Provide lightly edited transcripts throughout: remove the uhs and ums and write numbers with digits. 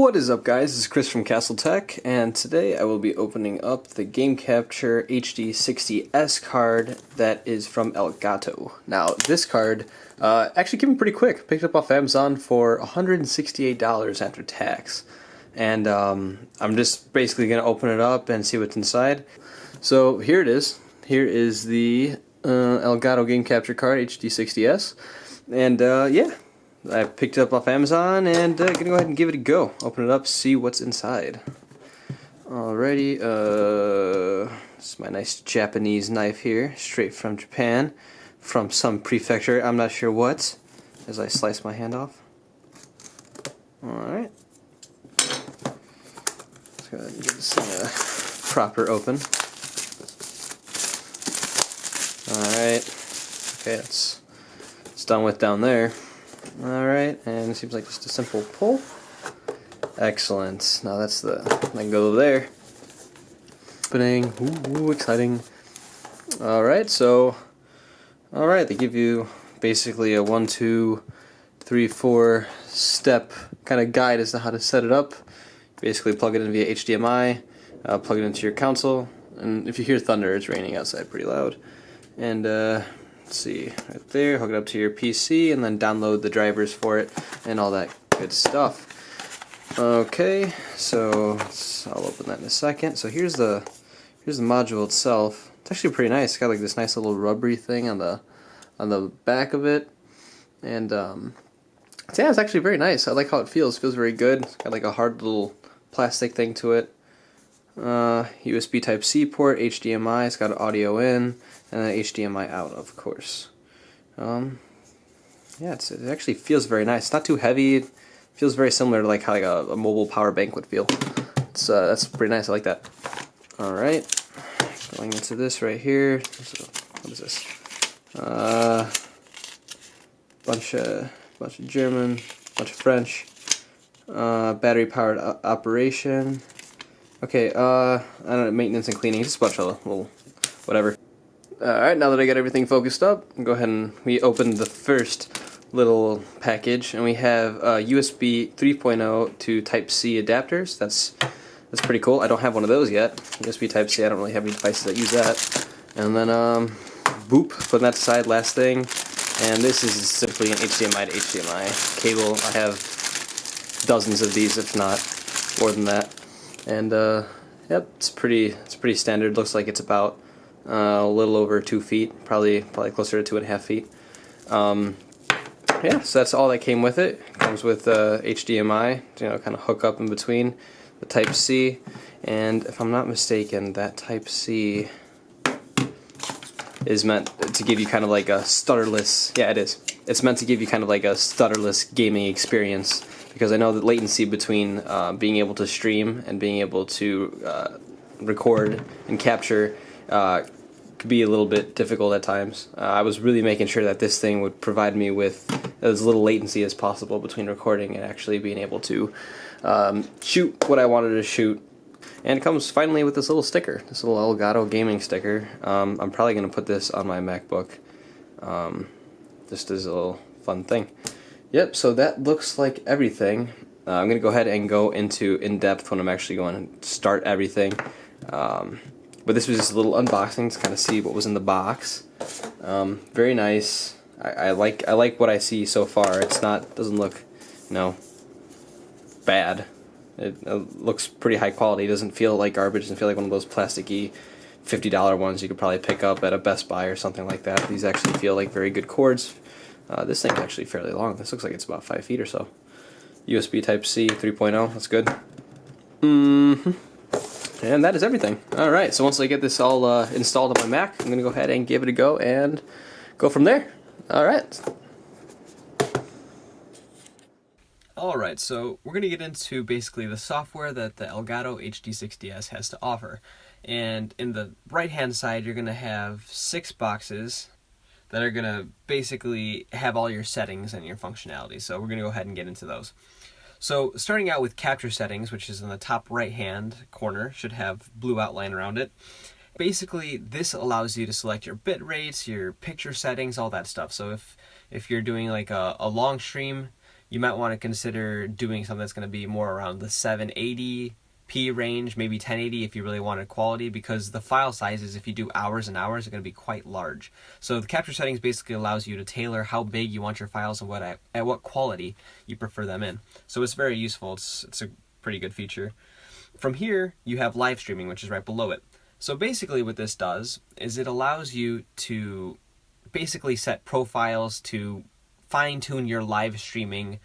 What is up, guys? This is Chris from Castle Tech, and today I will be opening up the Game Capture HD60S card that is from Elgato. Now, this card actually came in pretty quick. Picked it up off Amazon for $168 after tax. And I'm just basically going to open it up and see what's inside. So here it is. Here is the Elgato Game Capture card HD60S. And yeah. I picked it up off Amazon and gonna go ahead and give it a go. Open it up, see what's inside. Alrighty, this is my nice Japanese knife here, straight from Japan, from some prefecture, I'm not sure what, as I slice my hand off. Alright. Let's go ahead and get this thing proper open. Alright, okay, it's done with down there. Alright, and it seems like just a simple pull. Excellent. Now that's I can go over there. Opening. Ooh, exciting. Alright, so they give you basically a 1, 2, 3, 4 step kind of guide as to how to set it up. Basically plug it in via HDMI, plug it into your console, and if you hear thunder, it's raining outside pretty loud. And let's see, right there, hook it up to your PC and then download the drivers for it and all that good stuff. Okay, so I'll open that in a second. So here's the module itself. It's actually pretty nice. It's got like this nice little rubbery thing on the back of it. And yeah, it's actually very nice. I like how it feels. It feels very good. It's got like a hard little plastic thing to it. USB Type-C port, HDMI, it's got audio in, and then HDMI out, of course. Yeah, it actually feels very nice. It's not too heavy. It feels very similar to like how like a mobile power bank would feel. That's pretty nice. I like that. All right, going into this right here. So, what is this? Bunch of German, bunch of French. Battery powered operation. Okay, I don't know, maintenance and cleaning, just a bunch of little whatever. Alright, now that I got everything focused up, go ahead and we open the first little package, and we have USB 3.0 to Type-C adapters. That's pretty cool. I don't have one of those yet. USB Type-C, I don't really have any devices that use that. And then, boop, putting that aside, last thing. And this is simply an HDMI to HDMI cable. I have dozens of these, if not more than that. And yep, it's pretty standard. Looks like it's about a little over 2 feet, probably closer to 2.5 feet. Yeah, so that's all that came with it. It comes with HDMI, kind of hook up in between the Type-C, and if I'm not mistaken, that Type-C is meant to give you kind of like a stutterless. Yeah, it is. It's meant to give you kind of like a stutterless gaming experience. Because I know that latency between being able to stream and being able to record and capture could be a little bit difficult at times. I was really making sure that this thing would provide me with as little latency as possible between recording and actually being able to shoot what I wanted to shoot. And it comes finally with this little sticker, this little Elgato gaming sticker. I'm probably going to put this on my MacBook just as a little fun thing. Yep, so that looks like everything. I'm going to go ahead and go into in-depth when I'm actually going to start everything. But this was just a little unboxing to kind of see what was in the box. Very nice. I like what I see so far. Doesn't look, bad. It looks pretty high quality. It doesn't feel like garbage. It doesn't feel like one of those plasticky $50 ones you could probably pick up at a Best Buy or something like that. These actually feel like very good cords. This thing's actually fairly long. This looks like it's about 5 feet or so. USB Type-C 3.0, that's good. And that is everything. Alright, so once I get this all installed on my Mac, I'm going to go ahead and give it a go and go from there. Alright. Alright, so we're going to get into basically the software that the Elgato HD60S has to offer. And in the right-hand side, you're going to have 6 boxes that are going to basically have all your settings and your functionality. So we're going to go ahead and get into those. So starting out with capture settings, which is in the top right hand corner, should have blue outline around it. Basically, this allows you to select your bit rates, your picture settings, all that stuff. So if you're doing like a long stream, you might want to consider doing something that's going to be more around the 780p range, maybe 1080 if you really wanted quality, because the file sizes, if you do hours and hours, are going to be quite large. So the capture settings basically allows you to tailor how big you want your files and at what quality you prefer them in. So it's very useful. It's a pretty good feature. From here, you have live streaming, which is right below it. So basically what this does is it allows you to basically set profiles to fine-tune your live streaming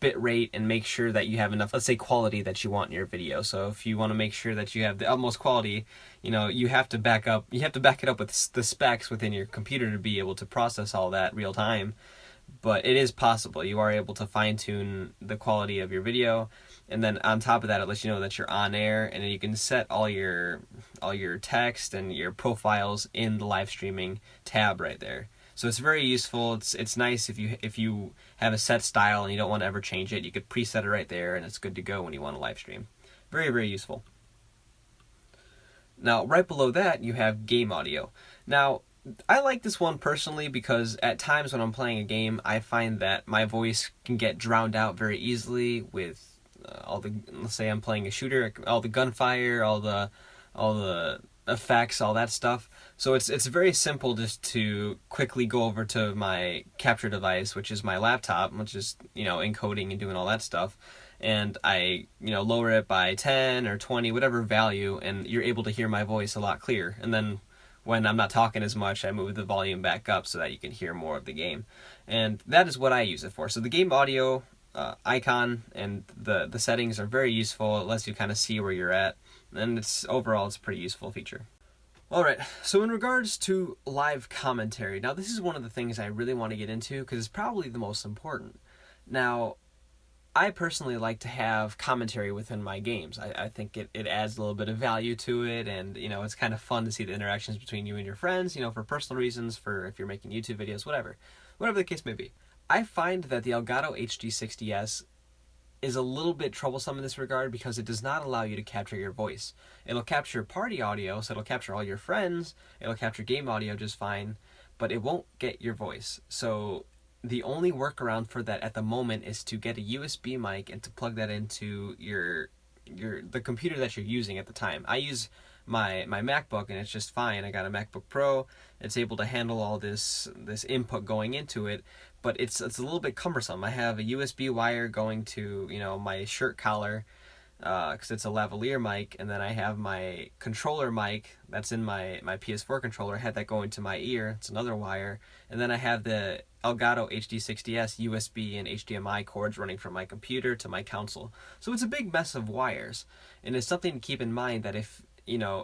bitrate and make sure that you have enough, let's say, quality that you want in your video. So if you want to make sure that you have the utmost quality, you have to back it up with the specs within your computer to be able to process all that real time. But it is possible. You are able to fine-tune the quality of your video, and then on top of that, it lets you know that you're on air, and then you can set all your text and your profiles in the live streaming tab right there. So it's very useful. It's nice if you have a set style and you don't want to ever change it. You could preset it right there, and it's good to go when you want to live stream. Very, very useful. Now, right below that, you have game audio. Now, I like this one personally because at times when I'm playing a game, I find that my voice can get drowned out very easily with let's say I'm playing a shooter, all the gunfire, all the effects, all that stuff. So it's very simple just to quickly go over to my capture device, which is my laptop, which is encoding and doing all that stuff, and I lower it by 10 or 20, whatever value, and you're able to hear my voice a lot clearer. And then when I'm not talking as much, I move the volume back up so that you can hear more of the game. And that is what I use it for. So the game audio icon and the settings are very useful. It lets you kind of see where you're at. And overall, it's a pretty useful feature. Alright, so in regards to live commentary, now this is one of the things I really want to get into because it's probably the most important. Now, I personally like to have commentary within my games. I think it adds a little bit of value to it, and it's kind of fun to see the interactions between you and your friends, for personal reasons, for if you're making YouTube videos, whatever the case may be. I find that the Elgato HD60S is a little bit troublesome in this regard because it does not allow you to capture your voice. It'll capture party audio, so it'll capture all your friends, it'll capture game audio just fine, but it won't get your voice. So the only workaround for that at the moment is to get a USB mic and to plug that into the computer that you're using at the time. I use my MacBook and it's just fine. I got a MacBook Pro. It's able to handle all this input going into it, but it's a little bit cumbersome. I have a USB wire going to my shirt collar because it's a lavalier mic, and then I have my controller mic that's in my PS4 controller. I had that going to my ear. It's another wire, and then I have the Elgato HD60S USB and HDMI cords running from my computer to my console. So it's a big mess of wires, and it's something to keep in mind that if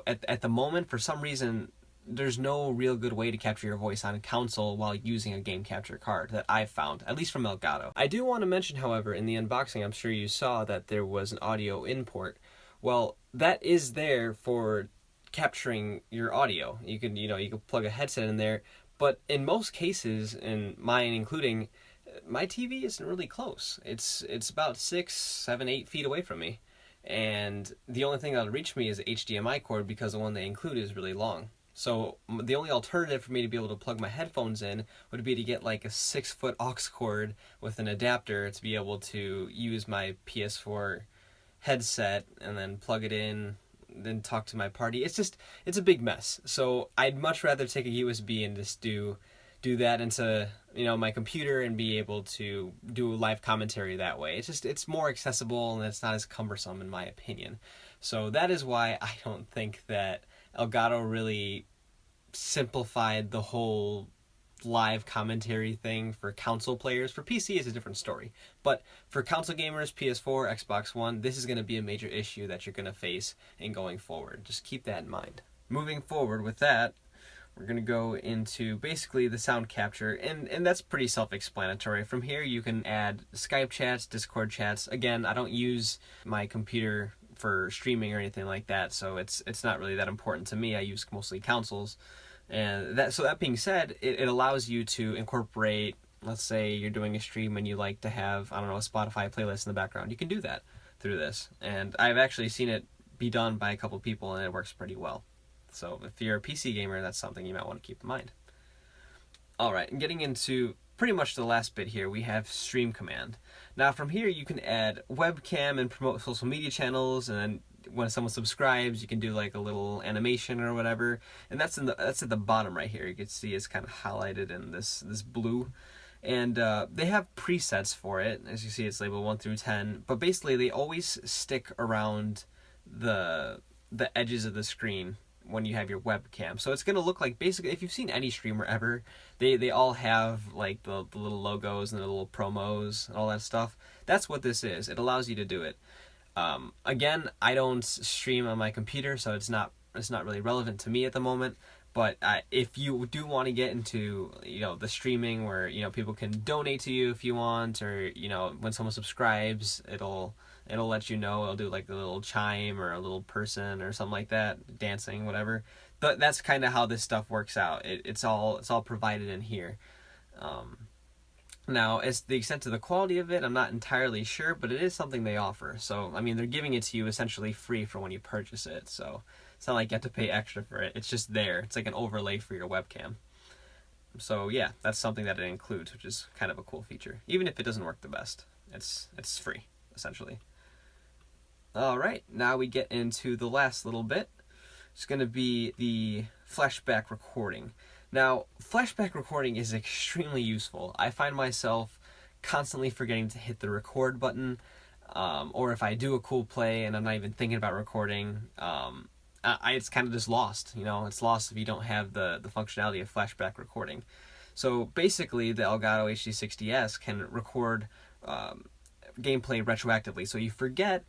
at the moment for some reason there's no real good way to capture your voice on a console while using a game capture card that I've found, at least from Elgato. I do want to mention, however, in the unboxing, I'm sure you saw that there was an audio in port. Well, that is there for capturing your audio. You can plug a headset in there, but in most cases, and mine including, my TV isn't really close. It's about 6, 7, 8 feet away from me, and the only thing that'll reach me is the HDMI cord because the one they include is really long. So the only alternative for me to be able to plug my headphones in would be to get like a 6-foot aux cord with an adapter to be able to use my PS4 headset and then plug it in, then talk to my party. It's a big mess. So I'd much rather take a USB and just do that into my computer and be able to do live commentary that way. It's more accessible and it's not as cumbersome in my opinion. So that is why I don't think that Elgato really simplified the whole live commentary thing for console players. For PC, it's a different story. But for console gamers, PS4, Xbox One, this is going to be a major issue that you're going to face in going forward. Just keep that in mind. Moving forward with that, we're going to go into basically the sound capture, and that's pretty self-explanatory. From here, you can add Skype chats, Discord chats. Again, I don't use my computer for streaming or anything like that, so it's not really that important to me. I use mostly consoles, and that being said, it allows you to incorporate, let's say you're doing a stream and you like to have, I don't know, a Spotify playlist in the background. You can do that through this, and I've actually seen it be done by a couple people, and it works pretty well. So if you're a PC gamer, that's something you might want to keep in mind. Alright, and getting into pretty much the last bit here, we have stream command. Now from here you can add webcam and promote social media channels, and then when someone subscribes you can do like a little animation or whatever, and that's at the bottom right here. You can see it's kind of highlighted in this blue, and they have presets for it. As you see, it's labeled 1 through 10, but basically they always stick around the edges of the screen when you have your webcam. So it's going to look like, basically, if you've seen any streamer ever, they all have like the little logos and the little promos and all that stuff. That's what this is. It allows you to do it. Again, I don't stream on my computer, so it's not really relevant to me at the moment. But if you do want to get into, the streaming where, people can donate to you if you want, or, when someone subscribes, it'll let you know. It'll do like a little chime or a little person or something like that, dancing, whatever. But that's kind of how this stuff works out. It's all provided in here. Now, as the extent of the quality of it, I'm not entirely sure, but it is something they offer. So, I mean, they're giving it to you essentially free for when you purchase it. So it's not like you have to pay extra for it. It's just there. It's like an overlay for your webcam. So yeah, that's something that it includes, which is kind of a cool feature. Even if it doesn't work the best, it's free, essentially. Alright, now we get into the last little bit. It's going to be the flashback recording. Now, flashback recording is extremely useful. I find myself constantly forgetting to hit the record button, or if I do a cool play and I'm not even thinking about recording, it's kind of just lost. It's lost if you don't have the functionality of flashback recording. So basically, the Elgato HD60S can record gameplay retroactively. So you forget,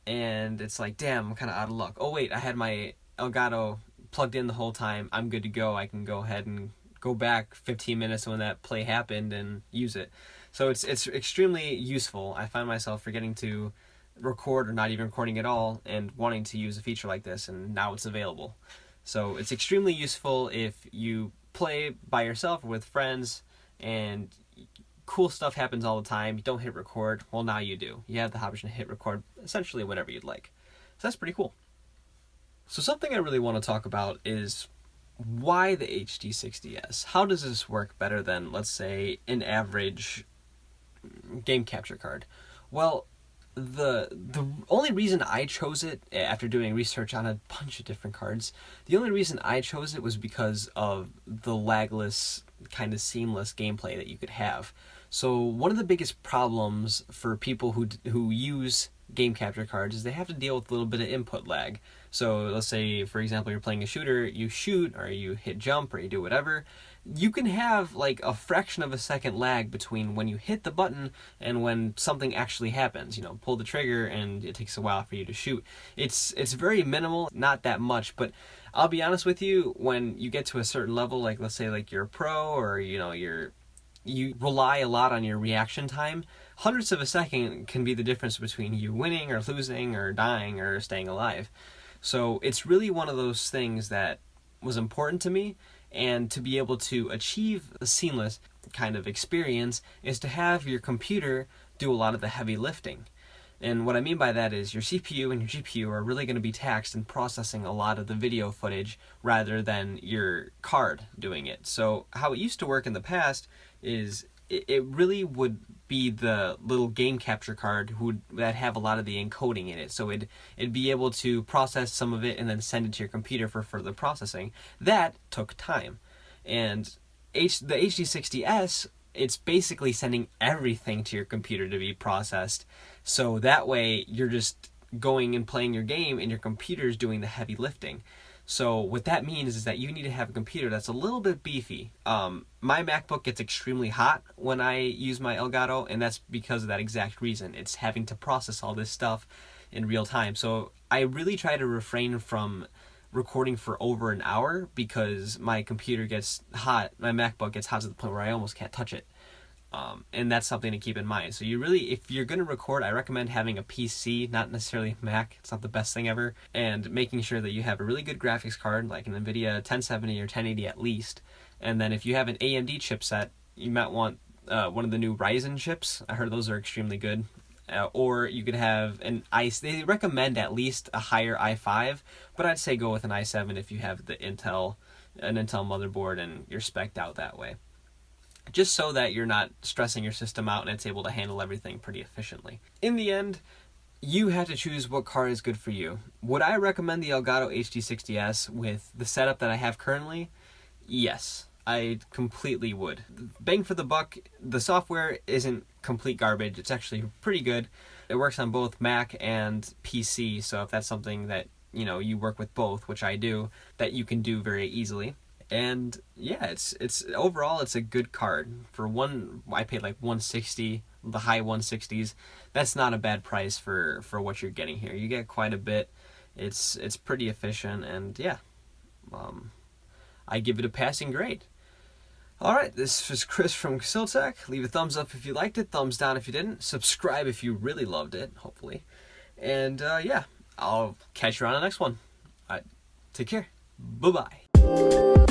and it's like, damn, I'm kind of out of luck. Oh wait, I had my Elgato plugged in the whole time. I'm good to go. I can go ahead and go back 15 minutes when that play happened and use it. So it's extremely useful. I find myself forgetting to record or not even recording at all and wanting to use a feature like this, and now it's available. So it's extremely useful if you play by yourself or with friends and cool stuff happens all the time. You don't hit record. Well, now you do. You have the option to hit record essentially whenever you'd like. So that's pretty cool. So something I really want to talk about is why the HD60S. How does this work better than, let's say, an average game capture card? Well, the only reason I chose it, after doing research on a bunch of different cards, the only reason I chose it was because of the lagless, kind of seamless gameplay that you could have. So one of the biggest problems for people who use game capture cards is they have to deal with a little bit of input lag. So let's say, for example, you're playing a shooter, you shoot, or you hit jump, or you do whatever. You can have like a fraction of a second lag between when you hit the button and when something actually happens. Pull the trigger and it takes a while for you to shoot. It's very minimal, not that much, but I'll be honest with you, when you get to a certain level, like let's say like you're a pro, or you rely a lot on your reaction time, hundredths of a second can be the difference between you winning or losing or dying or staying alive. So it's really one of those things that was important to me, and to be able to achieve a seamless kind of experience is to have your computer do a lot of the heavy lifting. And what I mean by that is your CPU and your GPU are really going to be taxed in processing a lot of the video footage rather than your card doing it. So how it used to work in the past is it really would be the little game capture card that have a lot of the encoding in it. So it'd be able to process some of it and then send it to your computer for further processing. That took time. And the HD60S, it's basically sending everything to your computer to be processed. So that way you're just going and playing your game and your computer's doing the heavy lifting. So what that means is that you need to have a computer that's a little bit beefy. My MacBook gets extremely hot when I use my Elgato, and that's because of that exact reason. It's having to process all this stuff in real time. So I really try to refrain from recording for over an hour because my computer gets hot, my MacBook gets hot to the point where I almost can't touch it. And that's something to keep in mind. So if you're going to record, I recommend having a PC, not necessarily Mac. It's not the best thing ever. And making sure that you have a really good graphics card, like an NVIDIA 1070 or 1080 at least. And then if you have an AMD chipset, you might want one of the new Ryzen chips. I heard those are extremely good. Or you could have an they recommend at least a higher i5, but I'd say go with an i7 if you have an Intel motherboard and you're spec'd out that way. just so that you're not stressing your system out and it's able to handle everything pretty efficiently. In the end, you have to choose what card is good for you. Would I recommend the Elgato HD60S with the setup that I have currently? Yes, I completely would. Bang for the buck, the software isn't complete garbage. It's actually pretty good. It works on both Mac and PC, so if that's something that, you know, you work with both, which I do, that you can do very easily. And yeah, it's overall it's a good card. For one, I paid like $160, the high 160s. That's not a bad price for what you're getting here. You get quite a bit. It's pretty efficient, and yeah, I give it a passing grade. Alright, this was Chris from Siltech. Leave a thumbs up if you liked it, thumbs down if you didn't, subscribe if you really loved it, hopefully. And yeah, I'll catch you on the next one. Alright, take care. Bye-bye.